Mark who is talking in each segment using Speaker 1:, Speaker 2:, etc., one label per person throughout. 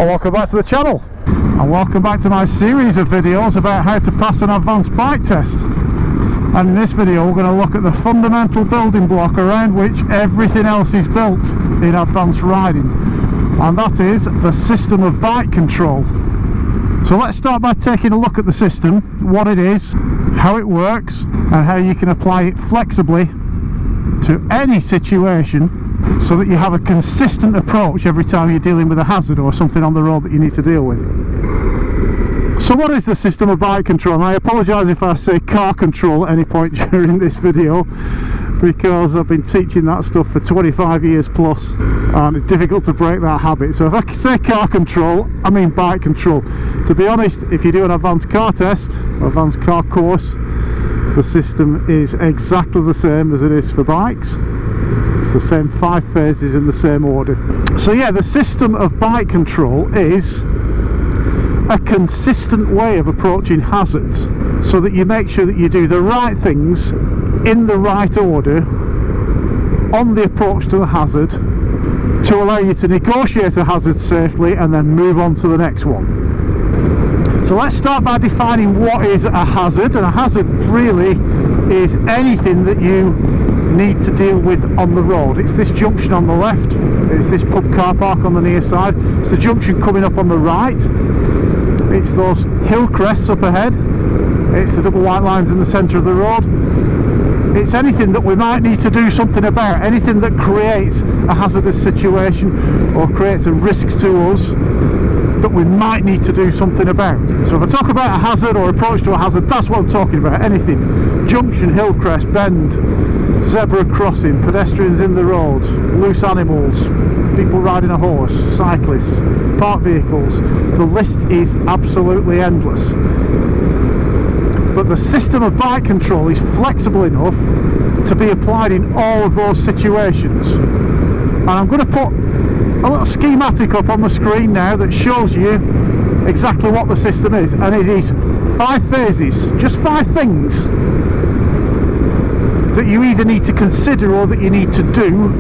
Speaker 1: Well, welcome back to the channel and welcome back to my series of videos about how to pass an advanced bike test. And in this video we're going to look at the fundamental building block around which everything else is built in advanced riding, and that is the system of bike control. So let's start by taking a look at the system, what it is, how it works, and how you can apply it flexibly to any situation so that you have a consistent approach every time you're dealing with a hazard or something on the road that you need to deal with. So what is the system of bike control? And I apologise if I say car control at any point during this video, because I've been teaching that stuff for 25 years plus and it's difficult to break that habit. So if I say car control, I mean bike control. To be honest, if you do an advanced car test or advanced car course, the system is exactly the same as it is for bikes. It's the same 5 phases in the same order. So yeah, the system of bike control is a consistent way of approaching hazards so that you make sure that you do the right things in the right order on the approach to the hazard to allow you to negotiate a hazard safely and then move on to the next one. So let's start by defining what is a hazard. And a hazard really is anything that you need to deal with on the road. It's this junction on the left, it's this pub car park on the near side, it's the junction coming up on the right, it's those hill crests up ahead, it's the double white lines in the centre of the road. It's anything that we might need to do something about, anything that creates a hazardous situation or creates a risk to us that we might need to do something about. So if I talk about a hazard or approach to a hazard, that's what I'm talking about. Anything. Junction, hill crest, bend, zebra crossing, pedestrians in the road, loose animals, people riding a horse, cyclists, parked vehicles. The list is absolutely endless. But the system of bike control is flexible enough to be applied in all of those situations. And I'm going to put a little schematic up on the screen now that shows you exactly what the system is, and it is 5 phases, just 5 things that you either need to consider or that you need to do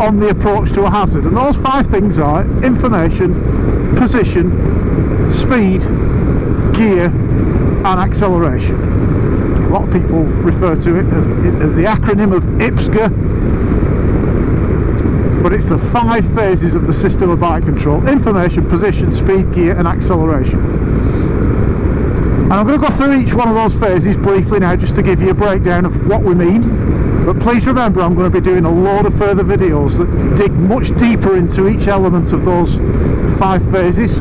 Speaker 1: on the approach to a hazard. And those 5 things are information, position, speed, gear and acceleration. A lot of people refer to it as the acronym of IPSCA, but it's the 5 phases of the system of bike control: information, position, speed, gear and acceleration. And I'm going to go through each one of those phases briefly now, just to give you a breakdown of what we mean. But please remember, I'm going to be doing a load of further videos that dig much deeper into each element of those 5 phases.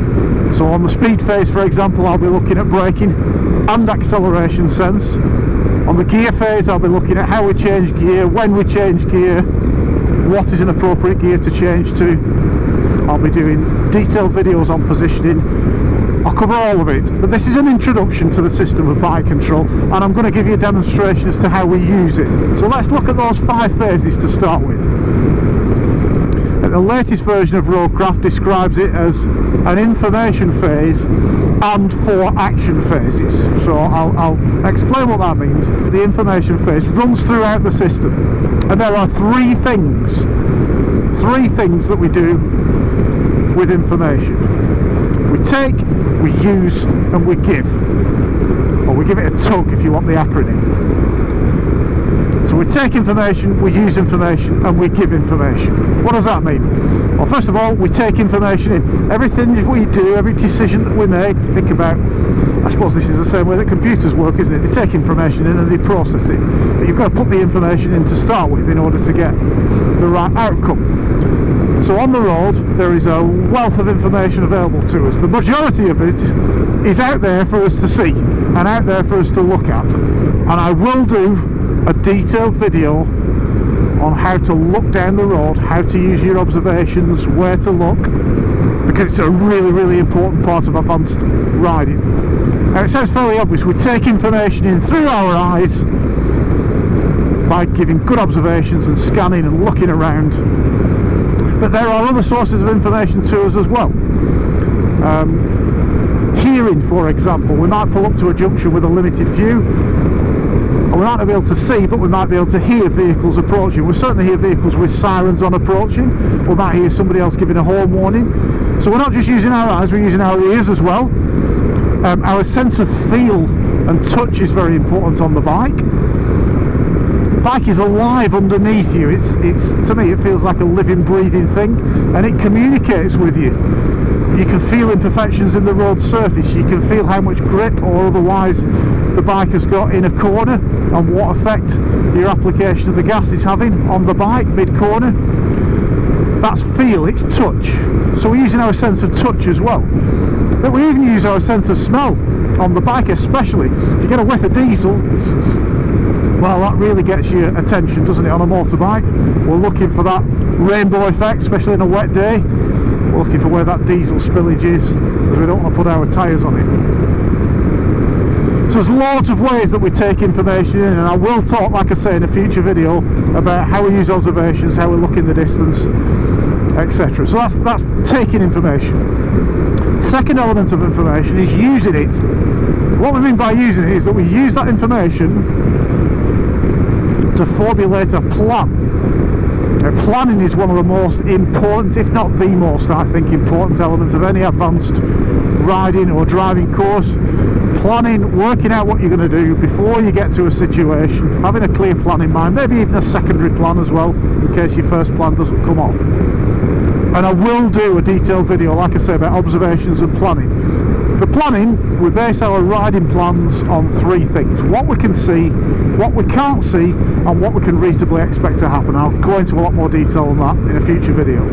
Speaker 1: So on the speed phase, for example, I'll be looking at braking and acceleration sense. On the gear phase, I'll be looking at how we change gear, when we change gear, what is an appropriate gear to change to. I'll be doing detailed videos on positioning. I'll cover all of it, but this is an introduction to the system of bike control, and I'm going to give you a demonstration as to how we use it. So let's look at those 5 phases to start with. The latest version of Roadcraft describes it as an information phase and 4 action phases. So I'll explain what that means. The information phase runs throughout the system, and there are 3 things that we do with information. We take, we use and we give, or we give it a tug if you want the acronym. So we take information, we use information and we give information. What does that mean? Well, first of all, we take information in. Everything we do, every decision that we make, if you think about, I suppose this is the same way that computers work, isn't it? They take information in and they process it, but you've got to put the information in to start with in order to get the right outcome. So on the road there is a wealth of information available to us. The majority of it is out there for us to see and out there for us to look at, and I will do a detailed video on how to look down the road, how to use your observations, where to look, because it's a really important part of advanced riding. Now it sounds fairly obvious. We take information in through our eyes by giving good observations and scanning and looking around, but there are other sources of information to us as well. Hearing, for example, we might pull up to a junction with a limited view. we might not be able to see, but we might be able to hear vehicles approaching. We certainly hear vehicles with sirens on approaching. We might hear somebody else giving a horn warning. So we're not just using our eyes, we're using our ears as well. Our sense of feel and touch is very important on the bike. The bike is alive underneath you. It's to me, it feels like a living, breathing thing, and it communicates with you. You can feel imperfections in the road surface. You can feel how much grip or otherwise the bike has got in a corner, and what effect your application of the gas is having on the bike mid-corner. That's feel, it's touch. So we're using our sense of touch as well. But we even use our sense of smell on the bike, especially. If you get a whiff of diesel, well, that really gets your attention, doesn't it, on a motorbike? We're looking for that rainbow effect, especially on a wet day. We're looking for where that diesel spillage is, because we don't want to put our tyres on it. So there's loads of ways that we take information in, and I will talk, like I say, in a future video about how we use observations, how we look in the distance, etc. So that's taking information. Second element of information is using it. What we mean by using it is that we use that information to formulate a plan. Now, planning is one of the most important, if not the most, I think, important element of any advanced riding or driving course. Planning, working out what you're going to do before you get to a situation, having a clear plan in mind, maybe even a secondary plan as well, in case your first plan doesn't come off. And I will do a detailed video, like I say, about observations and planning. For planning, we base our riding plans on three things: what we can see, what we can't see, and what we can reasonably expect to happen. I'll go into a lot more detail on that in a future video.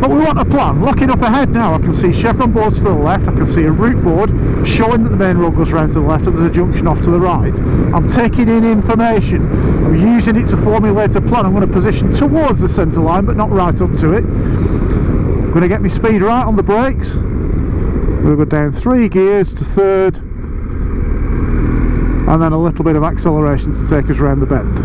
Speaker 1: But we want a plan. Looking up ahead now, I can see chevron boards to the left, I can see a route board showing that the main road goes round to the left and there's a junction off to the right. I'm taking in information, I'm using it to formulate a plan. I'm going to position towards the centre line, but not right up to it. I'm going to get my speed right on the brakes. I'm going to go down 3 gears to third, and then a little bit of acceleration to take us around the bend.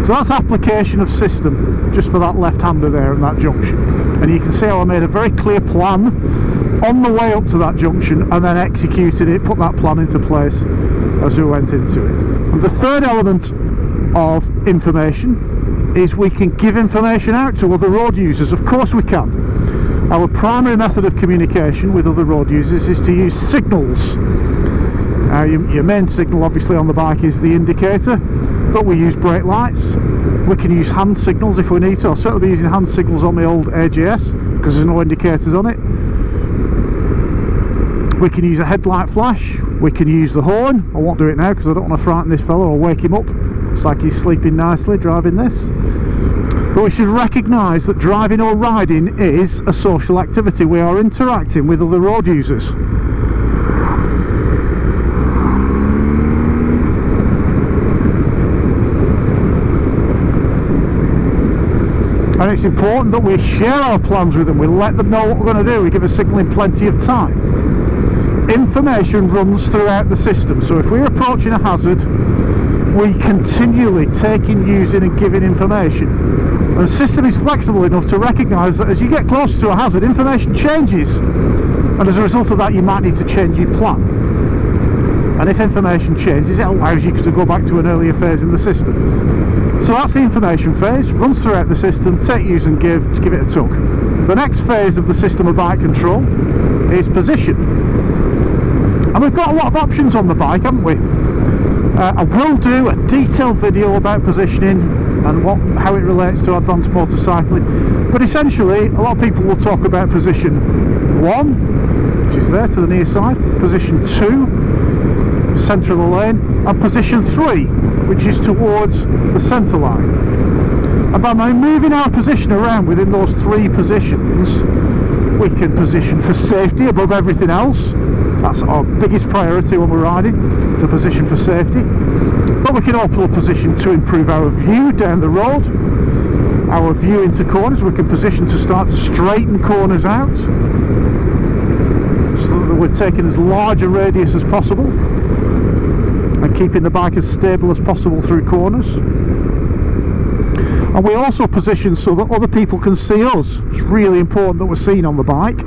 Speaker 1: So that's application of system, just for that left-hander there in that junction. And you can see how I made a very clear plan on the way up to that junction, and then executed it, put that plan into place as we went into it. And the third element of information is we can give information out to other road users. Of course we can. Our primary method of communication with other road users is to use signals. Your main signal obviously on the bike is the indicator, but we use brake lights. We can use hand signals if we need to. I'll certainly be using hand signals on my old AJS because there's no indicators on it. We can use a headlight flash. We can use the horn. I won't do it now because I don't want to frighten this fella or wake him up. It's like he's sleeping nicely driving this. But we should recognise that driving or riding is a social activity. We are interacting with other road users. And it's important that we share our plans with them. We let them know what we're going to do. We give a signal in plenty of time. Information runs throughout the system. So if we're approaching a hazard, we continually take in, using and giving information. And the system is flexible enough to recognise that as you get closer to a hazard, information changes. And as a result of that, you might need to change your plan. And if information changes, it allows you to go back to an earlier phase in the system. So that's the information phase, runs throughout the system, take, use and give, to give it a tug. The next phase of the system of bike control is position. And we've got a lot of options on the bike, haven't we? I will do a detailed video about positioning and how it relates to advanced motorcycling. But essentially, a lot of people will talk about position 1, which is there to the near side, position 2, centre of the lane, and position 3, which is towards the centre line. And by moving our position around within those 3 positions, we can position for safety above everything else. That's our biggest priority when we're riding, to position for safety. But we can also position to improve our view down the road, our view into corners. We can position to start to straighten corners out, so that we're taking as large a radius as possible and keeping the bike as stable as possible through corners. And we also position so that other people can see us. It's really important that we're seen on the bike.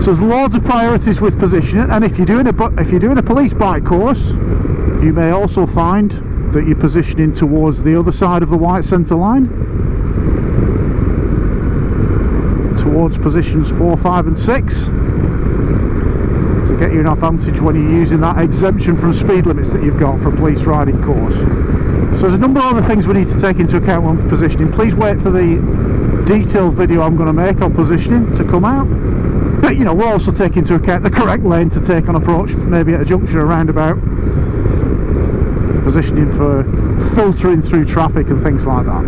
Speaker 1: So there's loads of priorities with positioning, and if you're doing a police bike course, you may also find that you're positioning towards the other side of the white centre line, towards positions 4, 5 and 6, to get you an advantage when you're using that exemption from speed limits that you've got for a police riding course. So there's a number of other things we need to take into account when positioning. Please wait for the detailed video I'm going to make on positioning to come out. But you know, we'll also take into account the correct lane to take on approach, maybe at a junction or roundabout, positioning for filtering through traffic and things like that.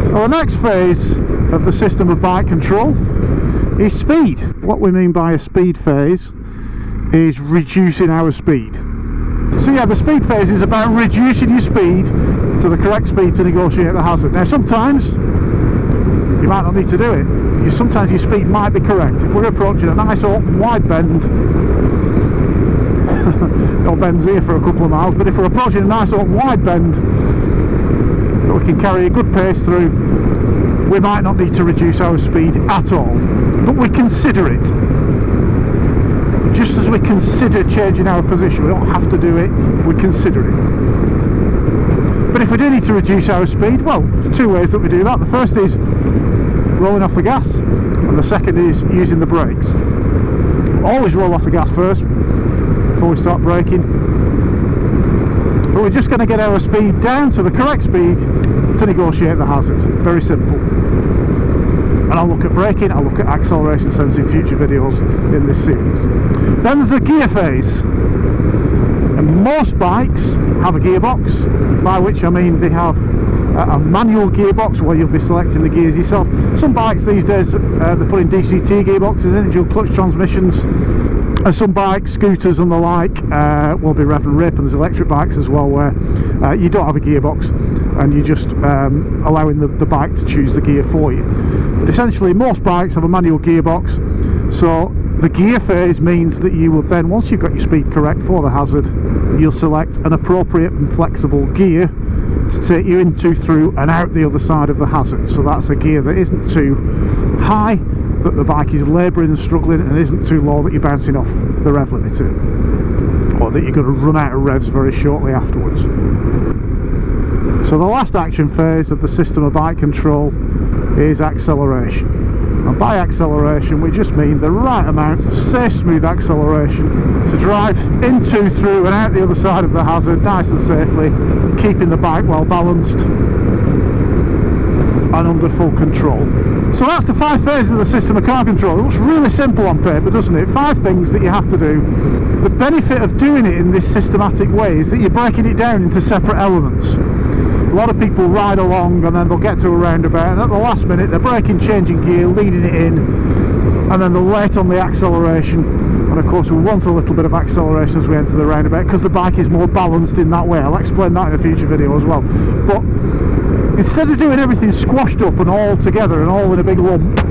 Speaker 1: So the next phase of the system of bike control is speed. What we mean by a speed phase is reducing our speed. So yeah, the speed phase is about reducing your speed to the correct speed to negotiate the hazard. Now sometimes you might not need to do it. Sometimes your speed might be correct. If we're approaching a nice open wide bend, no bends here for a couple of miles, but if we're approaching a nice open wide bend that we can carry a good pace through, we might not need to reduce our speed at all, but we consider it. Just as we consider changing our position, we don't have to do it, we consider it. But if we do need to reduce our speed, well, there's two ways that we do that. The first is rolling off the gas, and the second is using the brakes. Always roll off the gas first before we start braking, but we're just going to get our speed down to the correct speed to negotiate the hazard. Very simple. And I'll look at braking, I'll look at acceleration sensing in future videos in this series. Then there's the gear phase, and most bikes have a gearbox, by which I mean they have a manual gearbox where you'll be selecting the gears yourself. Some bikes these days they're putting DCT gearboxes in, dual clutch transmissions, and some bikes, scooters and the like, will be rev and rip, and there's electric bikes as well where you don't have a gearbox and you're just allowing the bike to choose the gear for you. But essentially most bikes have a manual gearbox, so the gear phase means that you will then, once you've got your speed correct for the hazard, you'll select an appropriate and flexible gear to take you into, through and out the other side of the hazard. So that's a gear that isn't too high that the bike is labouring and struggling, and isn't too low that you're bouncing off the rev limiter, or that you're going to run out of revs very shortly afterwards. So the last action phase of the system of bike control is acceleration. And by acceleration we just mean the right amount of safe, smooth acceleration to drive into, through and out the other side of the hazard nice and safely, keeping the bike well balanced and under full control. So that's the 5 phases of the system of car control. It looks really simple on paper, doesn't it? 5 things that you have to do. The benefit of doing it in this systematic way is that you're breaking it down into separate elements. A lot of people ride along and then they'll get to a roundabout, and at the last minute they're braking, changing gear, leading it in, and then they're late on the acceleration. And of course we want a little bit of acceleration as we enter the roundabout because the bike is more balanced in that way. I'll explain that in a future video as well. But instead of doing everything squashed up and all together and all in a big lump,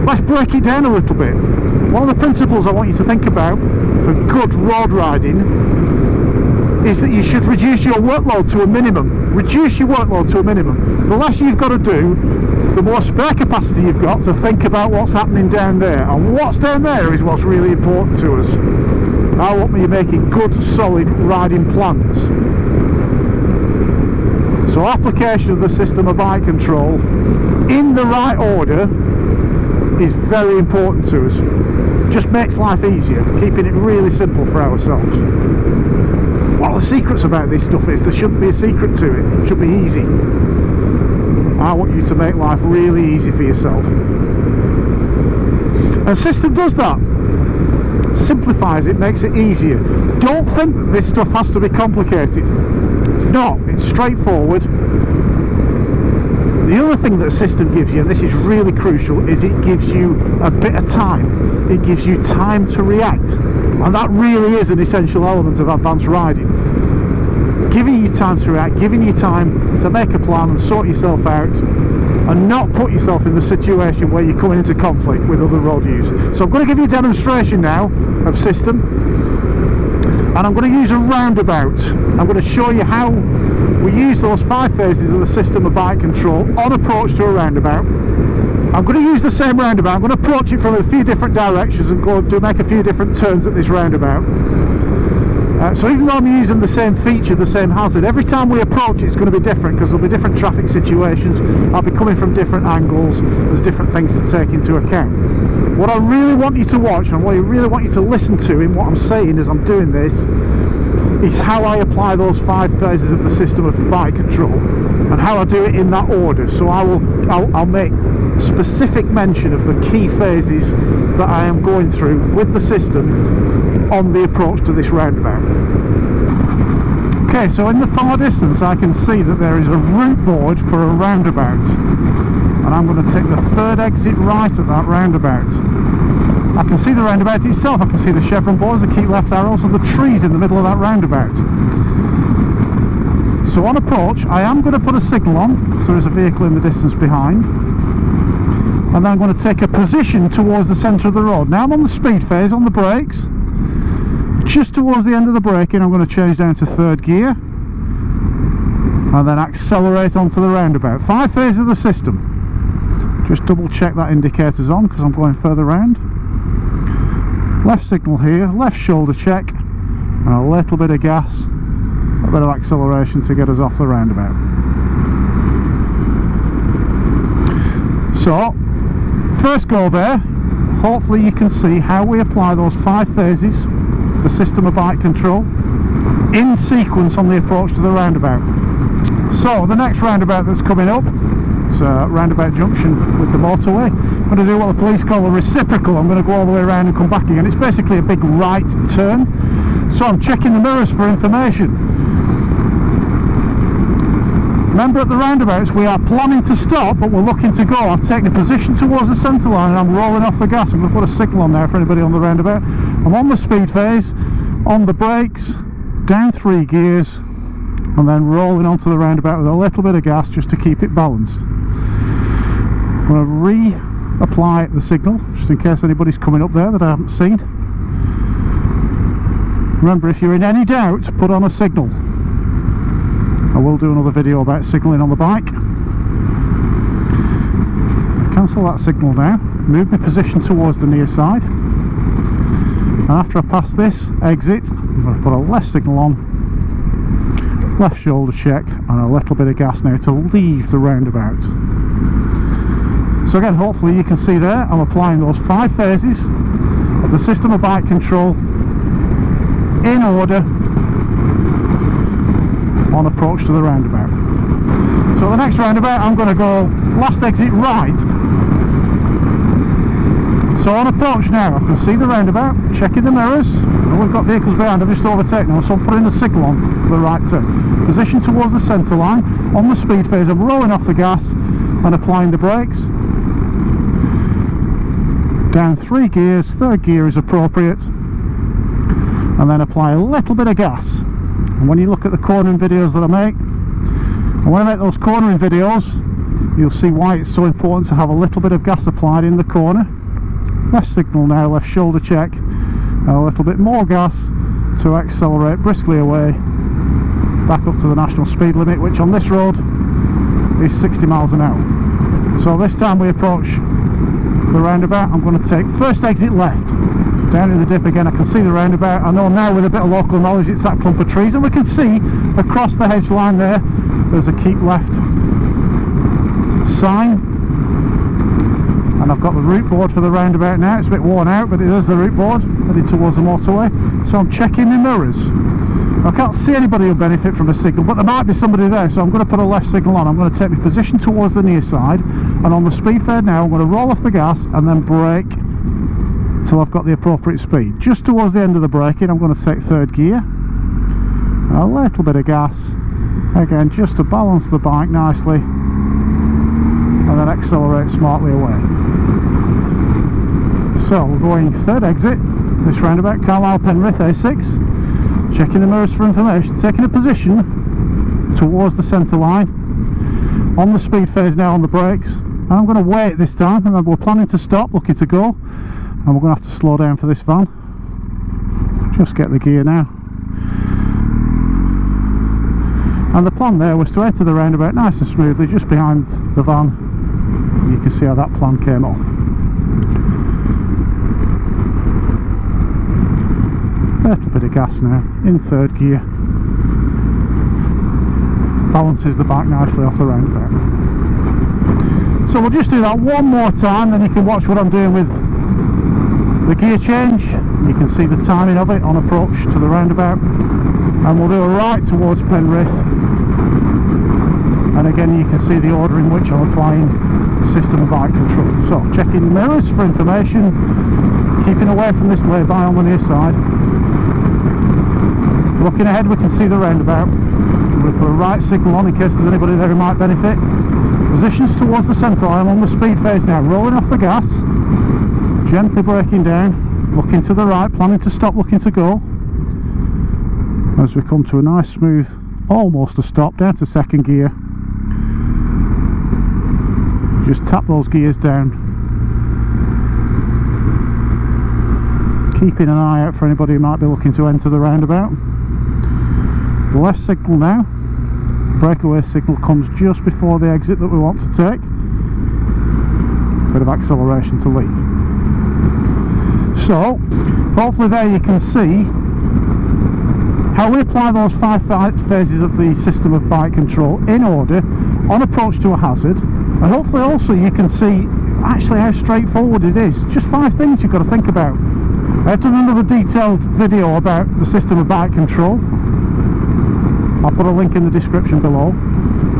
Speaker 1: let's break it down a little bit. One of the principles I want you to think about for good road riding is that you should reduce your workload to a minimum. Reduce your workload to a minimum. The less you've got to do, the more spare capacity you've got to think about what's happening down there. And what's down there is what's really important to us. I want you making good, solid riding plans. So application of the system of bike control in the right order is very important to us. Just makes life easier, keeping it really simple for ourselves. One of the secrets about this stuff is there shouldn't be a secret to it. It should be easy. I want you to make life really easy for yourself. And the system does that. Simplifies it, makes it easier. Don't think that this stuff has to be complicated. It's not. It's straightforward. The other thing that the system gives you, and this is really crucial, is it gives you a bit of time. It gives you time to react. And that really is an essential element of advanced riding. Giving you time to react, giving you time to make a plan and sort yourself out, and not put yourself in the situation where you're coming into conflict with other road users. So I'm going to give you a demonstration now of system, and I'm going to use a roundabout. I'm going to show you how we use those 5 phases of the system of bike control on approach to a roundabout. I'm going to use the same roundabout. I'm going to approach it from a few different directions and go to make a few different turns at this roundabout. So even though I'm using the same feature, the same hazard, every time we approach it's going to be different, because there'll be different traffic situations, I'll be coming from different angles, there's different things to take into account. What I really want you to watch, and what I really want you to listen to in what I'm saying as I'm doing this, is how I apply those 5 phases of the system of bike control, and how I do it in that order. So I'll make specific mention of the key phases that I am going through with the system on the approach to this roundabout. Okay, so in the far distance I can see that there is a route board for a roundabout, and I'm going to take the 3rd exit right at that roundabout. I can see the roundabout itself, I can see the chevron boards, the keep left arrows, and the trees in the middle of that roundabout. So on approach I am going to put a signal on, because there is a vehicle in the distance behind, and then I'm going to take a position towards the centre of the road. Now I'm on the speed phase, on the brakes. Just towards the end of the braking I'm going to change down to 3rd gear, and then accelerate onto the roundabout. 5 phases of the system. Just double check that indicator's on, because I'm going further round. Left signal here, left shoulder check, and a little bit of gas, a bit of acceleration to get us off the roundabout. So, first go there, hopefully you can see how we apply those 5 phases, the system of bike control, in sequence on the approach to the roundabout. So, the next roundabout that's coming up, it's a roundabout junction with the motorway. I'm going to do what the police call a reciprocal. I'm going to go all the way around and come back again. It's basically a big right turn. So I'm checking the mirrors for information. Remember, at the roundabouts we are planning to stop, but we're looking to go. I've taken a position towards the centre line and I'm rolling off the gas. I'm going to put a signal on there for anybody on the roundabout. I'm on the speed phase, on the brakes, down 3 gears, and then rolling onto the roundabout with a little bit of gas just to keep it balanced. I'm going to reapply the signal just in case anybody's coming up there that I haven't seen. Remember, if you're in any doubt, put on a signal. I will do another video about signalling on the bike. Cancel that signal now, move my position towards the near side, and after I pass this exit I'm going to put a left signal on, left shoulder check, and a little bit of gas now to leave the roundabout. So again, hopefully you can see there I'm applying those 5 phases of the system of bike control in order on approach to the roundabout. So the next roundabout I'm going to go last exit right. So on approach now I can see the roundabout, checking the mirrors. Oh, we've got vehicles behind, I've just overtaken them, so I'm putting a signal on for the right turn. Position towards the centre line, on the speed phase I'm rolling off the gas and applying the brakes. Down 3 gears, 3rd gear is appropriate, and then apply a little bit of gas. And when you look at the cornering videos that I make, and when I make those cornering videos, you'll see why it's so important to have a little bit of gas applied in the corner. Left signal now, left shoulder check, and a little bit more gas to accelerate briskly away back up to the national speed limit, which on this road is 60 miles an hour. So this time we approach the roundabout, I'm going to take first exit left. Down in the dip again, I can see the roundabout. I know now with a bit of local knowledge it's that clump of trees, and we can see across the hedge line there's a keep left sign, and I've got the route board for the roundabout now. It's a bit worn out, but it is the route board heading towards the motorway. So I'm checking the mirrors. I can't see anybody who'll benefit from a signal, but there might be somebody there, so I'm going to put a left signal on. I'm going to take my position towards the near side, and on the speed fade now I'm going to roll off the gas and then brake until I've got the appropriate speed. Just towards the end of the braking I'm going to take 3rd gear, a little bit of gas again just to balance the bike nicely, and then accelerate smartly away. So we're going 3rd exit, this roundabout, Carlisle Penrith A6. Checking the mirrors for information, taking a position towards the centre line, on the speed phase now on the brakes, and I'm going to wait this time. Remember, we're planning to stop, looking to go, and we're going to have to slow down for this van. Just get the gear now. And the plan there was to enter the roundabout nice and smoothly just behind the van. You can see how that plan came off. little bit of gas now, in third gear. Balances the bike nicely off the roundabout. So we'll just do that one more time, then you can watch what I'm doing with the gear change. You can see the timing of it on approach to the roundabout, and we'll do a right towards Penrith, and again you can see the order in which I'm applying the system of bike control. So checking mirrors for information, keeping away from this lay-by on the near side. Looking ahead, we can see the roundabout. We'll put a right signal on in case there's anybody there who might benefit. Positions towards the centre line on the speed phase now, rolling off the gas, gently braking down, looking to the right, planning to stop, looking to go, as we come to a nice smooth, almost a stop, down to second gear. Just tap those gears down, keeping an eye out for anybody who might be looking to enter the roundabout. Left signal now, breakaway signal comes just before the exit that we want to take. Bit of acceleration to leave. So hopefully there you can see how we apply those 5 phases of the system of bike control in order on approach to a hazard, and hopefully also you can see actually how straightforward it is. Just 5 things you've got to think about. I've done another detailed video about the system of bike control. I'll put a link in the description below.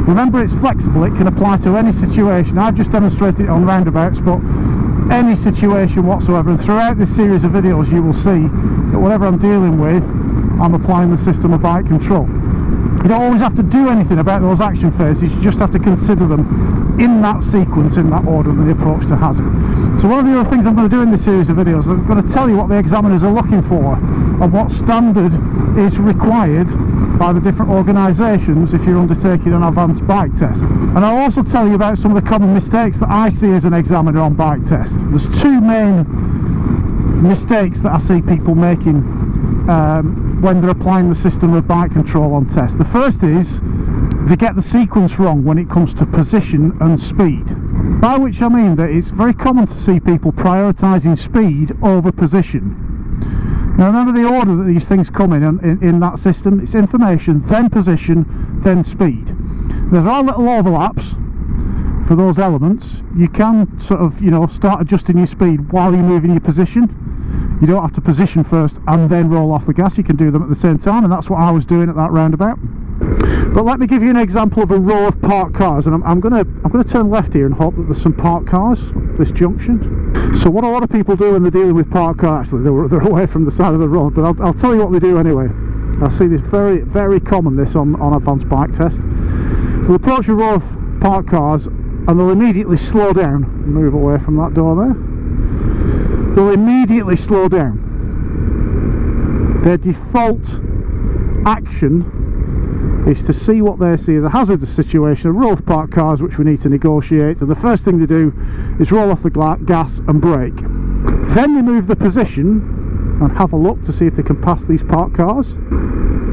Speaker 1: Remember, it's flexible, it can apply to any situation. I've just demonstrated it on roundabouts, but any situation whatsoever, and throughout this series of videos you will see that whatever I'm dealing with, I'm applying the system of bike control. You don't always have to do anything about those action phases, you just have to consider them in that sequence, in that order, in the approach to hazard. So one of the other things I'm going to do in this series of videos, I'm going to tell you what the examiners are looking for and what standard is required by the different organisations if you're undertaking an advanced bike test. And I'll also tell you about some of the common mistakes that I see as an examiner on bike tests. There's 2 main mistakes that I see people making when they're applying the system of bike control on test. The first is they get the sequence wrong when it comes to position and speed, by which I mean that it's very common to see people prioritising speed over position. Now remember the order that these things come in that system. It's information, then position, then speed. There are little overlaps for those elements. You can sort of, you know, start adjusting your speed while you're moving your position. You don't have to position first and then roll off the gas. You can do them at the same time, and that's what I was doing at that roundabout. But let me give you an example of a row of parked cars, and I'm going to turn left here and hope that there's some parked cars at this junction. So what a lot of people do when they're dealing with parked cars, actually they're away from the side of the road, but I'll tell you what they do anyway. I see this very common this on advanced bike test. So they'll approach a row of parked cars and they'll immediately slow down. Move away from that door there. They'll immediately slow down. Their default action is to see what they see as a hazardous situation, a row of parked cars which we need to negotiate, and the first thing they do is roll off the gas and brake. Then they move the position and have a look to see if they can pass these parked cars.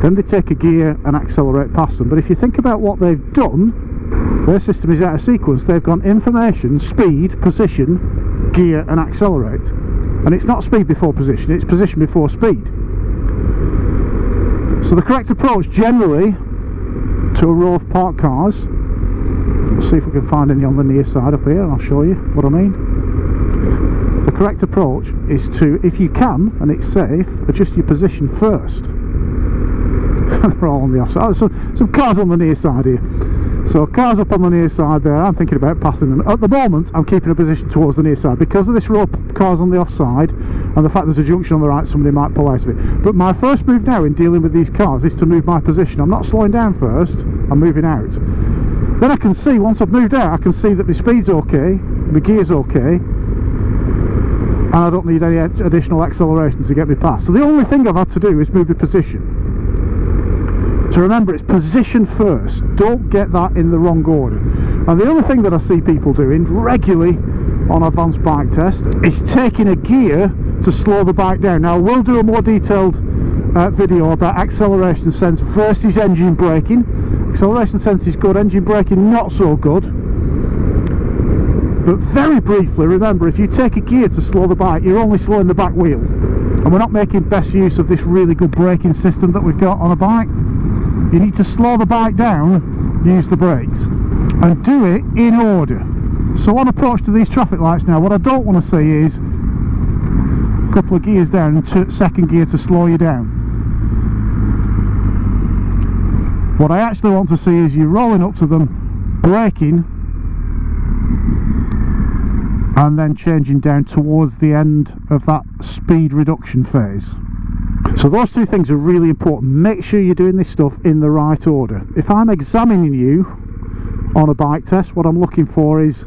Speaker 1: Then they take a gear and accelerate past them. But if you think about what they've done, their system is out of sequence. They've gone information, speed, position, gear and accelerate. And it's not speed before position, it's position before speed. So the correct approach generally to a row of parked cars, let's see if we can find any on the near side up here and I'll show you what I mean. The correct approach is to, if you can and it's safe, adjust your position first. They're all on the offside. Some cars on the near side here. So cars up on the near side there, I'm thinking about passing them. At the moment I'm keeping a position towards the near side because of this row of cars on the offside and the fact there's a junction on the right, somebody might pull out of it. But my first move now in dealing with these cars is to move my position. I'm not slowing down first, I'm moving out. Then I can see, once I've moved out, I can see that my speed's okay, my gear's okay, and I don't need any additional acceleration to get me past. So the only thing I've had to do is move the position. So remember, it's position first, don't get that in the wrong order. And the other thing that I see people doing regularly on advanced bike test is taking a gear to slow the bike down. Now we'll do a more detailed video about acceleration sense versus engine braking. Acceleration sense is good, engine braking not so good. But very briefly, remember, if you take a gear to slow the bike, you're only slowing the back wheel. and we're not making best use of this really good braking system that we've got on a bike. You need to slow the bike down, use the brakes, and do it in order. So on approach to these traffic lights now, what I don't want to see is a couple of gears down and second gear to slow you down. What I actually want to see is you rolling up to them, braking, and then changing down towards the end of that speed reduction phase. So those two things are really important. Make sure you're doing this stuff in the right order. If I'm examining you on a bike test, what I'm looking for is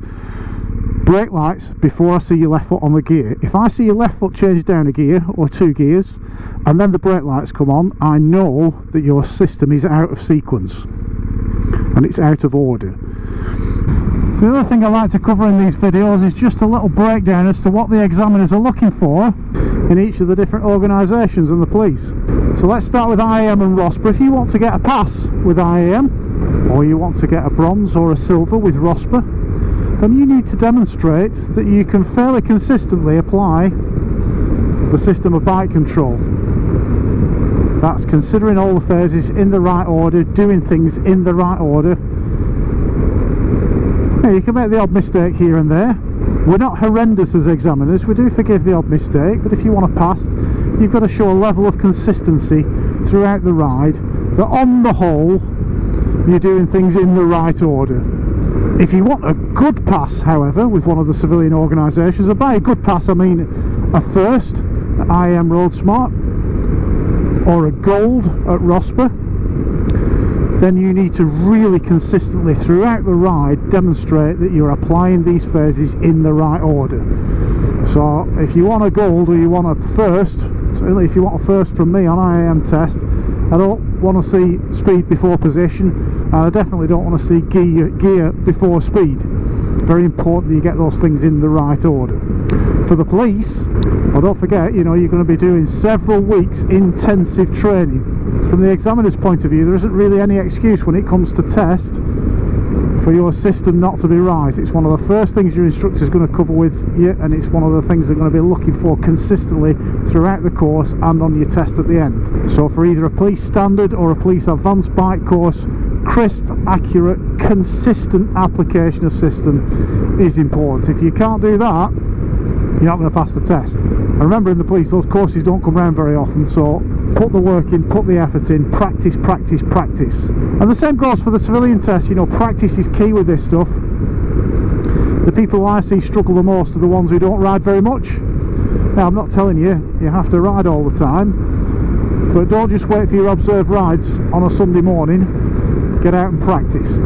Speaker 1: brake lights before I see your left foot on the gear. If I see your left foot change down a gear or 2 gears and then the brake lights come on, I know that your system is out of sequence and it's out of order. The other thing I like to cover in these videos is just a little breakdown as to what the examiners are looking for in each of the different organisations and the police. So let's start with IAM and ROSPA. If you want to get a pass with IAM, or you want to get a bronze or a silver with ROSPA, then you need to demonstrate that you can fairly consistently apply the system of bike control. That's considering all the phases in the right order, doing things in the right order. Now, you can make the odd mistake here and there. We're not horrendous as examiners, we do forgive the odd mistake, but if you want to pass, you've got to show a level of consistency throughout the ride, that on the whole, you're doing things in the right order. If you want a good pass, however, with one of the civilian organisations, and by a good pass I mean a first at IAM Road Smart, or a gold at ROSPA, then you need to really consistently throughout the ride demonstrate that you're applying these phases in the right order. So if you want a gold or you want a first, certainly if you want a first from me on IAM test, I don't want to see speed before position, and I definitely don't want to see gear before speed. Very important that you get those things in the right order. For the police, well, don't forget, you know, you're going to be doing several weeks intensive training. From the examiner's point of view, there isn't really any excuse when it comes to test for your system not to be right. It's one of the first things your instructor is going to cover with you, and it's one of the things they're going to be looking for consistently throughout the course and on your test at the end. So for either a police standard or a police advanced bike course, crisp, accurate, consistent application of system is important. If you can't do that, you're not going to pass the test. And remember, in the police, those courses don't come around very often, so put the work in, put the effort in, practice, practice, practice. And the same goes for the civilian test. You know, practice is key with this stuff. The people I see struggle the most are the ones who don't ride very much. Now, I'm not telling you you have to ride all the time, but don't just wait for your observed rides on a Sunday morning. Get out and practice.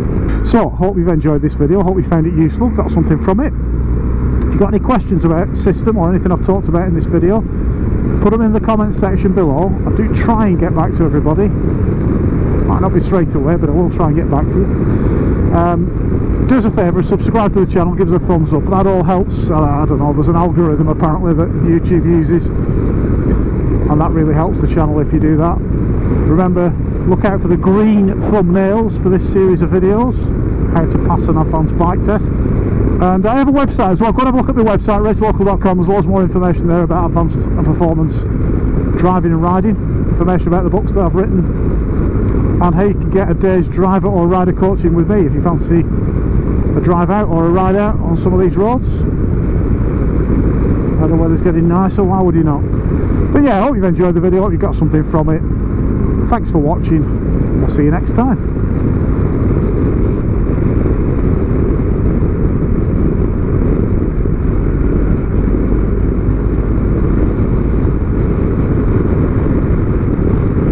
Speaker 1: So, hope you've enjoyed this video, hope you found it useful, got something from it. If you've got any questions about system or anything I've talked about in this video, put them in the comments section below. I do try and get back to everybody. Might not be straight away, but I will try and get back to you. Do us a favour, subscribe to the channel, give us a thumbs up. That all helps. I don't know, there's an algorithm apparently that YouTube uses, and that really helps the channel if you do that. Remember, look out for the green thumbnails for this series of videos, how to pass an advanced bike test. And I have a website as well. Go and have a look at my website, ragelocal.com. There's loads more information there about advanced and performance driving and riding, information about the books that I've written, and how you can get a day's driver or rider coaching with me if you fancy a drive out or a ride out on some of these roads. And the weather's getting nicer, why would you not? But yeah, I hope you've enjoyed the video, I hope you got something from it. Thanks for watching, we'll see you next time.